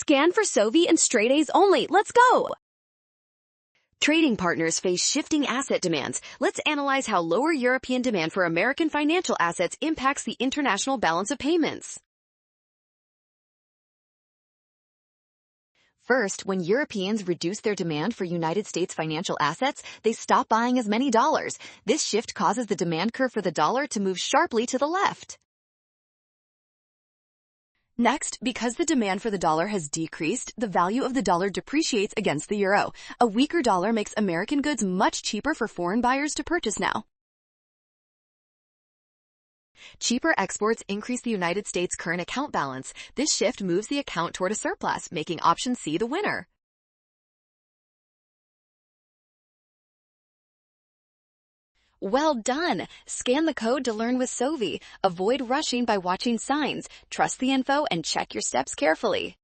Scan for Sovi and straight A's only. Let's go! Trading partners face shifting asset demands. Let's analyze how lower European demand for American financial assets impacts the international balance of payments. First, when Europeans reduce their demand for United States financial assets, they stop buying as many dollars. This shift causes the demand curve for the dollar to move sharply to the left. Next, because the demand for the dollar has decreased, the value of the dollar depreciates against the euro. A weaker dollar makes American goods much cheaper for foreign buyers to purchase now. Cheaper exports increase the United States' current account balance. This shift moves the account toward a surplus, making option C the winner. Well done! Scan the code to learn with Sovi. Avoid rushing by watching signs. Trust the info and check your steps carefully.